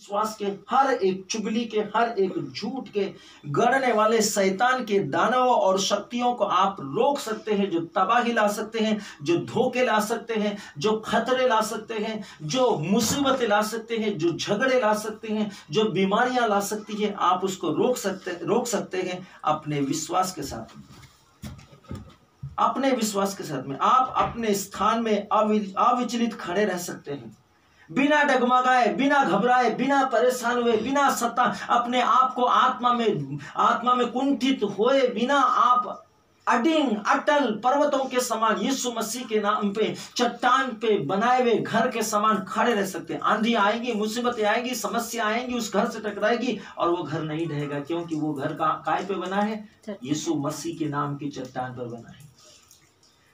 विश्वास के हर एक चुगली के, हर एक झूठ के गढ़ने वाले शैतान के दानवों और शक्तियों को आप रोक सकते हैं, जो तबाही ला सकते हैं, जो धोखे ला सकते हैं, जो खतरे ला सकते हैं, जो मुसीबतें ला सकते हैं, जो झगड़े ला सकते हैं, जो बीमारियां ला सकती है, आप उसको रोक सकते हैं अपने विश्वास के साथ में। अपने विश्वास के साथ में आप अपने स्थान में अविचलित खड़े रह सकते हैं, बिना डगमगाए, बिना घबराए, बिना परेशान हुए, बिना सता अपने आप को आत्मा में कुंठित हुए बिना आप अडिंग अटल पर्वतों के समान यीशु मसीह के नाम पे चट्टान पे बनाए हुए घर के समान खड़े रह सकते हैं। आंधी आएगी, मुसीबतें आएंगी, समस्या आएंगी, उस घर से टकराएगी और वो घर नहीं रहेगा, क्योंकि वो घर काय पे बना है? यीशु मसीह के नाम की चट्टान पर बना है।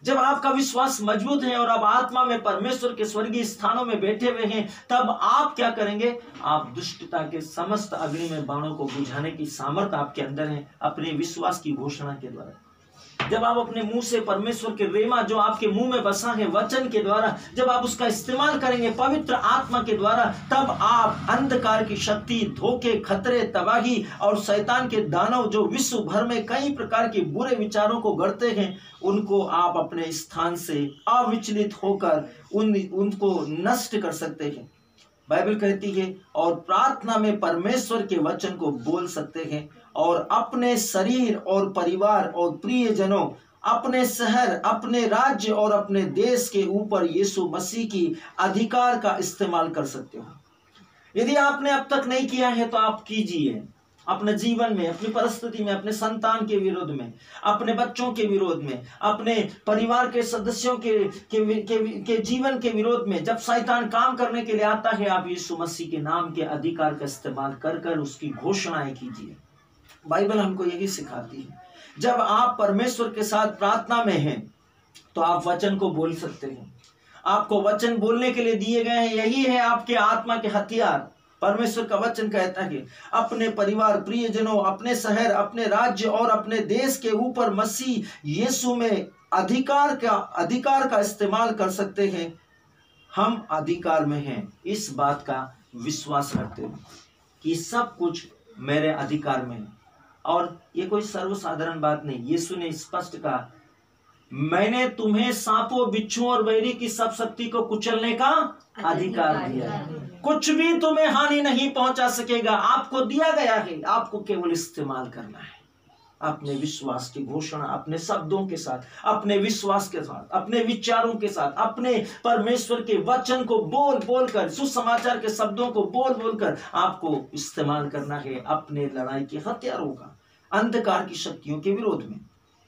जब आपका विश्वास मजबूत है और आप आत्मा में परमेश्वर के स्वर्गीय स्थानों में बैठे हुए हैं, तब आप क्या करेंगे? आप दुष्टता के समस्त अग्नि में बाणों को बुझाने की सामर्थ आपके अंदर है, अपने विश्वास की घोषणा के द्वारा। जब आप अपने मुंह से परमेश्वर के रेमा जो आपके मुंह में बसा है वचन के द्वारा, जब आप उसका इस्तेमाल करेंगे पवित्र आत्मा के द्वारा, तब आप अंधकार की शक्ति, धोखे, खतरे, तबाही और शैतान के दानव जो विश्व भर में कई प्रकार के बुरे विचारों को गढ़ते हैं, उनको आप अपने स्थान से अविचलित होकर उनको नष्ट कर सकते हैं। बाइबल कहती है, और प्रार्थना में परमेश्वर के वचन को बोल सकते हैं और अपने शरीर और परिवार और प्रियजनों, अपने शहर, अपने राज्य और अपने देश के ऊपर यीशु मसीह की अधिकार का इस्तेमाल कर सकते हो। यदि आपने अब तक नहीं किया है तो आप कीजिए। अपने जीवन में, अपनी परिस्थिति में, अपने संतान के विरोध में, अपने बच्चों के विरोध में, अपने परिवार के सदस्यों के जीवन के विरोध में जब शैतान काम करने के लिए आता है, आप यीशु मसीह के नाम के अधिकार का इस्तेमाल कर उसकी घोषणाएं कीजिए। बाइबल हमको यही सिखाती है। जब आप परमेश्वर के साथ प्रार्थना में हैं तो आप वचन को बोल सकते हैं। आपको वचन बोलने के लिए दिए गए हैं, यही है आपके आत्मा के हथियार। परमेश्वर का वचन कहता है, अपने परिवार, प्रियजनों, अपने शहर, अपने राज्य और अपने देश के ऊपर मसीह यीशु में अधिकार का इस्तेमाल कर सकते हैं। हम अधिकार में हैं, इस बात का विश्वास करते हैं कि सब कुछ मेरे अधिकार में है। और ये कोई सर्वसाधारण बात नहीं। यीशु ने स्पष्ट कहा, मैंने तुम्हें सांपों, बिच्छुओं और बैरी की सब शक्ति को कुचलने का अधिकार दिया है। कुछ भी तुम्हें हानि नहीं पहुंचा सकेगा, आपको दिया गया है। आपको केवल इस्तेमाल करना है। अपने विश्वास की घोषणा अपने शब्दों के साथ, अपने विश्वास के साथ, अपने विचारों के साथ, अपने परमेश्वर के वचन को बोल कर, सुसमाचार के शब्दों को बोल कर आपको इस्तेमाल करना है अपने लड़ाई के हथियारों का, अंधकार की शक्तियों के विरोध में।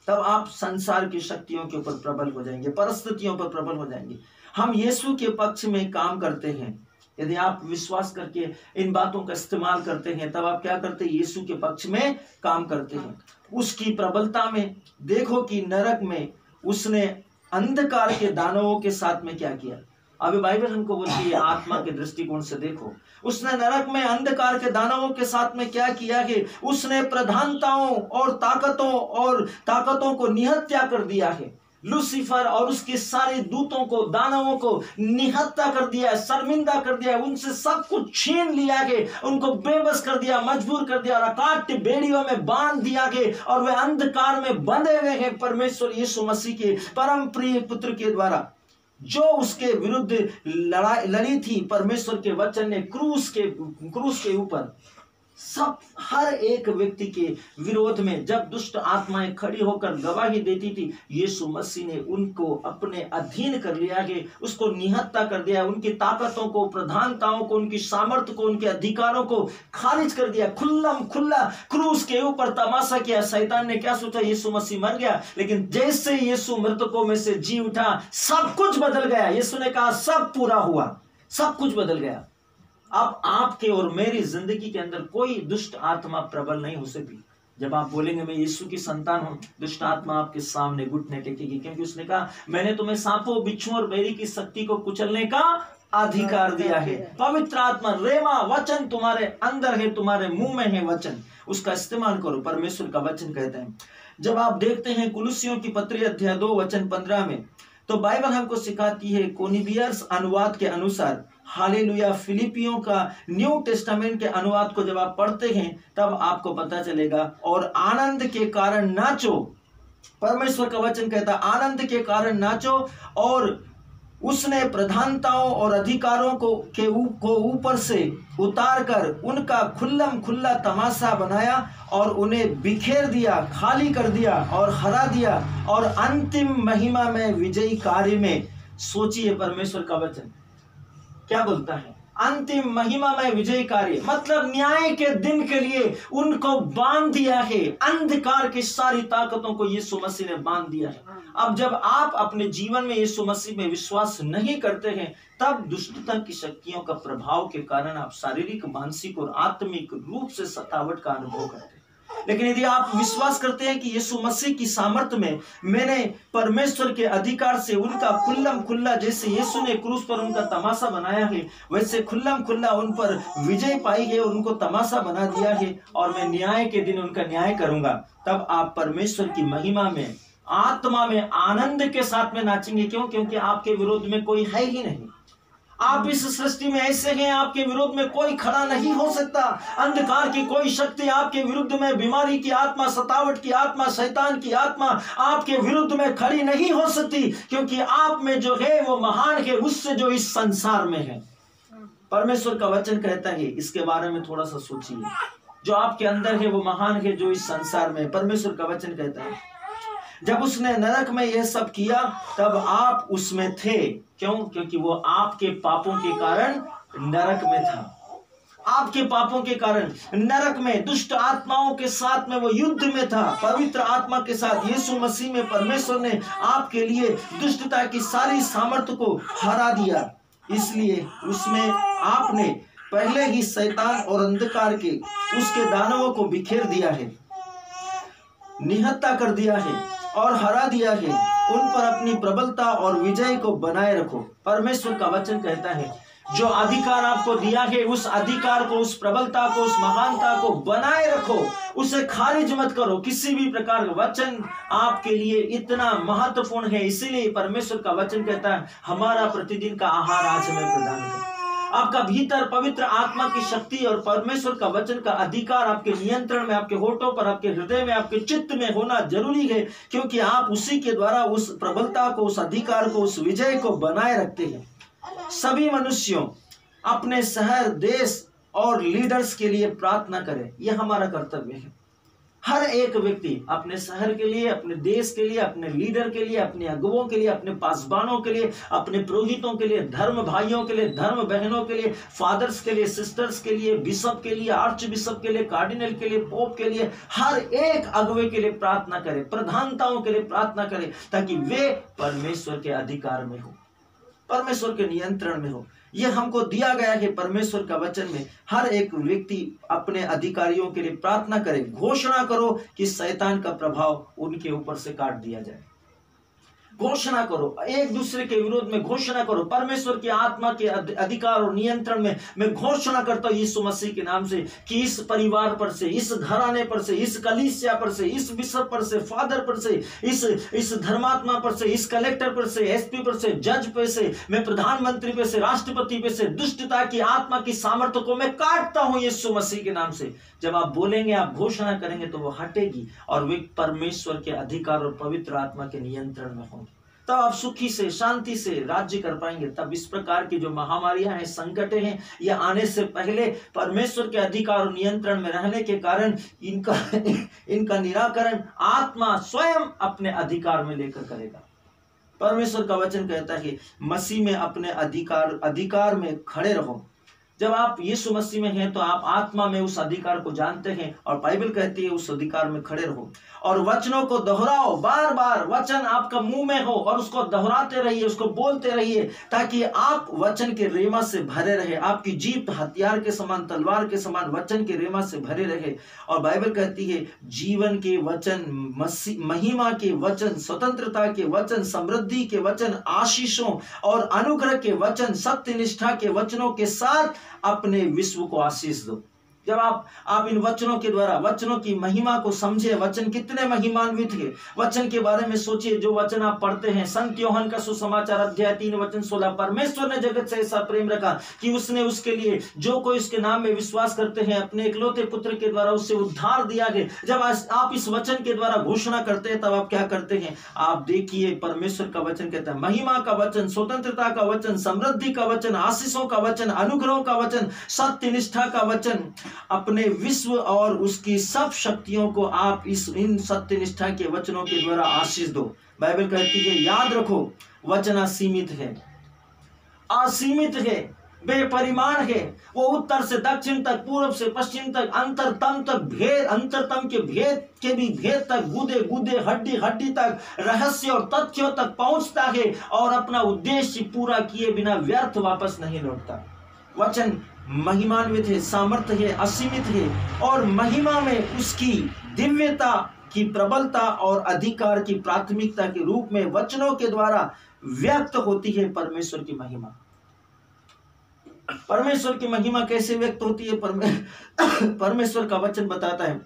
तब आप संसार की शक्तियों के ऊपर प्रबल हो जाएंगे, परिस्थितियों पर प्रबल हो जाएंगे। हम यीशु के पक्ष में काम करते हैं। यदि आप विश्वास करके इन बातों का इस्तेमाल करते हैं, तब आप क्या करते हैं? यीशु के पक्ष में काम करते हैं। उसकी प्रबलता में देखो कि नरक में उसने अंधकार के दानवों के साथ में क्या किया। अभी बाइबल हमको बोलती है, आत्मा के दृष्टिकोण से देखो, उसने नरक में अंधकार के दानवों के साथ में क्या किया कि उसने प्रधानताओं और ताकतों को निहत्या कर दिया है। लूसीफर और उसके सारे दूतों को, दानवों को निहत्ता कर दिया, शर्मिंदा कर दिया, उनसे सब कुछ छीन लिया गया, उनको बेबस कर दिया, मजबूर कर दिया और अकाट्य बेड़ियों में बांध दिया गया और वे अंधकार में बंधे हुए हैं परमेश्वर यीशु मसीह के परम प्रिय पुत्र के द्वारा, जो उसके विरुद्ध लड़ी थी। परमेश्वर के वचन ने क्रूस के ऊपर सब हर एक व्यक्ति के विरोध में जब दुष्ट आत्माएं खड़ी होकर गवाही देती थी, यीशु मसीह ने उनको अपने अधीन कर लिया कि उसको निहत्ता कर दिया, उनकी ताकतों को, प्रधानताओं को, उनकी सामर्थ्य को, उनके अधिकारों को खारिज कर दिया। खुल्ला क्रूस के ऊपर तमाशा किया। शैतान ने क्या सोचा? यीशु मसीह मर गया, लेकिन जैसे यीशु मृतकों में से जी उठा, सब कुछ बदल गया। यीशु ने कहा, सब पूरा हुआ, सब कुछ बदल गया। अब आपके और मेरी जिंदगी के अंदर कोई दुष्ट आत्मा प्रबल नहीं हो सकती। जब आप बोलेंगे मैं यीशु की संतान हूं, दुष्ट आत्मा आपके सामने घुटने टेकेगी, क्योंकि उसने कहा, मैंने तुम्हें सांपों, बिच्छुओं और बैरी की शक्ति को कुचलने का अधिकार दिया है। पवित्र आत्मा, रेमा वचन तुम्हारे अंदर है, तुम्हारे मुंह में है वचन, उसका इस्तेमाल करो। परमेश्वर का वचन कहते हैं, जब आप देखते हैं कुलुस्सियों की पत्री अध्याय 2 वचन 15 में, तो बाइबल हमको सिखाती है, कोनिबियर्स अनुवाद के अनुसार, हालेलुया, फिलिपियों का न्यू टेस्टामेंट के अनुवाद को जब आप पढ़ते हैं तब आपको पता चलेगा। और आनंद के कारण नाचो, परमेश्वर का वचन कहता है आनंद के कारण नाचो। और उसने प्रधानताओं और अधिकारों को ऊपर से उतार कर उनका खुल्लम खुल्ला तमाशा बनाया और उन्हें बिखेर दिया, खाली कर दिया और हरा दिया और अंतिम महिमा में विजयी कार्य में। सोचिए परमेश्वर का वचन क्या बोलता है, अंतिम महिमा में विजय कार्य, मतलब न्याय के दिन के लिए उनको बांध दिया है। अंधकार की सारी ताकतों को यीशु मसीह ने बांध दिया है। अब जब आप अपने जीवन में यीशु मसीह में विश्वास नहीं करते हैं तब दुष्टता की शक्तियों का प्रभाव के कारण आप शारीरिक, मानसिक और आत्मिक रूप से सतावट का अनुभव करते हैं। लेकिन यदि आप विश्वास करते हैं कि यीशु मसीह की सामर्थ्य में मैंने परमेश्वर के अधिकार से उनका खुल्लम खुल्ला, जैसे यीशु ने क्रूस पर उनका तमाशा बनाया है वैसे खुल्लम खुल्ला उन पर विजय पाई है और उनको तमाशा बना दिया है, और मैं न्याय के दिन उनका न्याय करूंगा, तब आप परमेश्वर की महिमा में, आत्मा में आनंद के साथ में नाचेंगे। क्यों? क्योंकि आपके विरोध में कोई है ही नहीं। आप इस सृष्टि में ऐसे हैं, आपके विरोध में कोई खड़ा नहीं हो सकता। अंधकार की कोई शक्ति आपके विरुद्ध में, बीमारी की आत्मा, सतावट की आत्मा, शैतान की आत्मा आपके विरुद्ध में खड़ी नहीं हो सकती, क्योंकि आप में जो है वो महान है उससे जो इस संसार में है। परमेश्वर का वचन कहता है, इसके बारे में थोड़ा सा सोचिए। जो आपके अंदर है वो महान है जो इस संसार में। परमेश्वर का वचन कहता है जब उसने नरक में यह सब किया तब आप उसमें थे। क्यों? क्योंकि वो आपके पापों के कारण नरक में था। आपके पापों के कारण नरक में दुष्ट आत्माओं के साथ में वो युद्ध में था। पवित्र आत्मा के साथ यीशु मसीह में परमेश्वर ने आपके लिए दुष्टता की सारी सामर्थ्य को हरा दिया। इसलिए उसमें आपने पहले ही शैतान और अंधकार के उसके दानवों को बिखेर दिया है, निहत्ता कर दिया है और हरा दिया है। उन पर अपनी प्रबलता और विजय को बनाए रखो। परमेश्वर का वचन कहता है जो अधिकार आपको दिया है उस अधिकार को, उस प्रबलता को, उस महानता को बनाए रखो, उसे खारिज मत करो। किसी भी प्रकार का वचन आपके लिए इतना महत्वपूर्ण है। इसीलिए परमेश्वर का वचन कहता है हमारा प्रतिदिन का आहार आज हमें प्रदान करो। आपका भीतर पवित्र आत्मा की शक्ति और परमेश्वर का वचन का अधिकार आपके नियंत्रण में, आपके होठों पर, आपके हृदय में, आपके चित्त में होना जरूरी है, क्योंकि आप उसी के द्वारा उस प्रबलता को, उस अधिकार को, उस विजय को बनाए रखते हैं। सभी मनुष्यों अपने शहर, देश और लीडर्स के लिए प्रार्थना करें। यह हमारा कर्तव्य है। हर एक व्यक्ति अपने शहर के लिए, अपने देश के लिए, अपने लीडर के लिए, अपने अगुवों के लिए, अपने पासबानों के लिए, अपने पुरोहितों के लिए, धर्म भाइयों के लिए, धर्म बहनों के लिए, फादर्स के लिए, सिस्टर्स के लिए, बिशप के लिए, आर्च बिशप के लिए, कार्डिनल के लिए, पोप के लिए, हर एक अगुवे के लिए प्रार्थना करें, प्रधानताओं के लिए प्रार्थना करें, ताकि वे परमेश्वर के अधिकार में हो, परमेश्वर के नियंत्रण में हो। यह हमको दिया गया है परमेश्वर का वचन में। हर एक व्यक्ति अपने अधिकारियों के लिए प्रार्थना करे, घोषणा करो कि शैतान का प्रभाव उनके ऊपर से काट दिया जाए। घोषणा करो, एक दूसरे के विरोध में घोषणा करो। परमेश्वर की आत्मा के अधिकार और नियंत्रण में मैं घोषणा करता हूं यीशु मसीह के नाम से कि इस परिवार पर से, इस घराने पर से, इस कलीसिया पर से, इस बिशप पर से, फादर पर से, इस धर्मात्मा पर से, इस कलेक्टर पर से, एसपी पर से, जज पे से, मैं प्रधानमंत्री पे से, राष्ट्रपति पे से दुष्टता की आत्मा की सामर्थ्य को मैं काटता हूं यीशु मसीह के नाम से। जब आप बोलेंगे, आप घोषणा करेंगे तो वो हटेगी और वे परमेश्वर के अधिकार और पवित्र आत्मा के नियंत्रण में होंगे। तब आप सुखी से, शांति से राज्य कर पाएंगे। तब इस प्रकार की जो महामारियां हैं, संकटे हैं, ये आने से पहले परमेश्वर के अधिकार और नियंत्रण में रहने के कारण इनका निराकरण आत्मा स्वयं अपने अधिकार में लेकर करेगा। परमेश्वर का वचन कहता है मसीह में अपने अधिकार में खड़े रहो। जब आप यीशु मसीह में हैं तो आप आत्मा में उस अधिकार को जानते हैं, और बाइबल कहती है उस अधिकार में खड़े रहो और वचनों को दोहराओ। बार बार वचन आपका मुंह में हो और उसको दोहराते रहिए, उसको बोलते रहिए, ताकि आप वचन के रेमा से भरे रहे। आपकी जीभ हथियार के समान, तलवार के समान वचन के रेमा से भरे रहे। और बाइबल कहती है जीवन के वचन, महिमा के वचन, स्वतंत्रता के वचन, समृद्धि के वचन, आशीषों और अनुग्रह के वचन, सत्य निष्ठा के वचनों के साथ अपने विश्व को आशीष दो। जब आप इन वचनों के द्वारा वचनों की महिमा को समझे, वचन कितने महिमान्वित है, वचन के बारे में सोचिए। जो वचन आप पढ़ते हैं, संत यूहन्ना का सुसमाचार अध्याय 3 वचन 16, परमेश्वर ने जगत से ऐसा प्रेम रखा कि उसने उसके लिए जो कोई उसके नाम में विश्वास करते हैं अपने इकलौते पुत्र के द्वारा उससे उद्धार दिया गया। जब आप इस वचन के द्वारा घोषणा करते हैं तब आप क्या करते हैं? आप देखिए, परमेश्वर का वचन कहता है, महिमा का वचन, स्वतंत्रता का वचन, समृद्धि का वचन, आशीषों का वचन, अनुग्रहों का वचन, सत्य निष्ठा का वचन, अपने विश्व और उसकी सब शक्तियों को आप इन सत्य निष्ठा के वचनों के द्वारा आशीष दो। बाइबल कहती है, याद रखो, वचन असीमित है, असीमित है, बेपरिमाण है। वो उत्तर से दक्षिण तक, पूर्व से पश्चिम तक, अंतरतम तक, भेद अंतरतम के भेद के भी भेद तक, गुदे गुदे, हड्डी हड्डी तक, रहस्य और तथ्यों तक पहुंचता है और अपना उद्देश्य पूरा किए बिना व्यर्थ वापस नहीं लौटता। वचन महिमान्वित है, सामर्थ्य है, असीमित है, और महिमा में उसकी दिव्यता की प्रबलता और अधिकार की प्राथमिकता के रूप में वचनों के द्वारा व्यक्त होती है परमेश्वर की महिमा। परमेश्वर की महिमा कैसे व्यक्त होती है? परमेश्वर का वचन बताता है,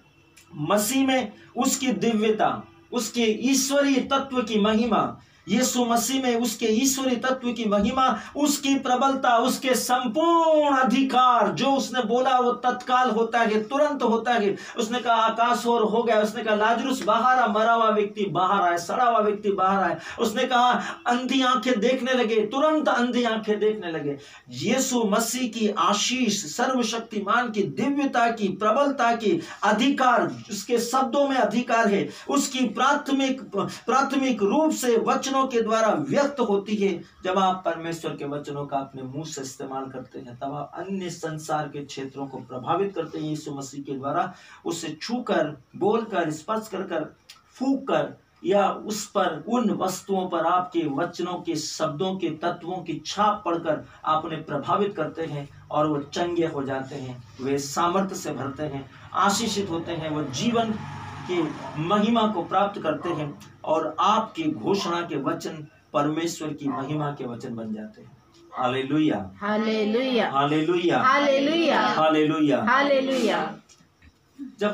मसीह में उसकी दिव्यता, उसके ईश्वरीय तत्व की महिमा, यीशु मसीह में उसके ईश्वरीय तत्व की महिमा, उसकी प्रबलता, उसके संपूर्ण अधिकार, जो उसने बोला वो तत्काल होता है, तुरंत होता है। उसने कहा आकाश और हो गया, उसने कहा लाजरुस बाहर आ, मरा हुआ व्यक्ति बाहर आए, सड़ा हुआ व्यक्ति बाहर आए, उसने कहा अंधी आंखें देखने लगे, तुरंत अंधी आंखें देखने लगे। यीशु मसीह की आशीष, सर्वशक्तिमान की दिव्यता की, प्रबलता की, अधिकार, उसके शब्दों में अधिकार है, उसकी प्राथमिक रूप से वचन के द्वारा व्यक्त होती है। जब आप परमेश्वर के वचनों का अपने मुंह से इस्तेमाल करते हैं तब आप अन्य संसार के क्षेत्रों को प्रभावित करते हैं यीशु मसीह के द्वारा। उसे छूकर, बोलकर, स्पर्श कर, फूंक कर, या उस पर, उन वस्तुओं पर आपके वचनों के शब्दों के तत्वों की छाप पड़कर आप उन्हें प्रभावित करते हैं और वो चंगे हो जाते हैं, वे सामर्थ्य से भरते हैं, आशीषित होते हैं, वो जीवन की महिमा को प्राप्त करते हैं और आपकी घोषणा के वचन परमेश्वर की महिमा के वचन बन जाते हैं। Hallelujah, hallelujah, hallelujah, hallelujah, hallelujah, hallelujah. जब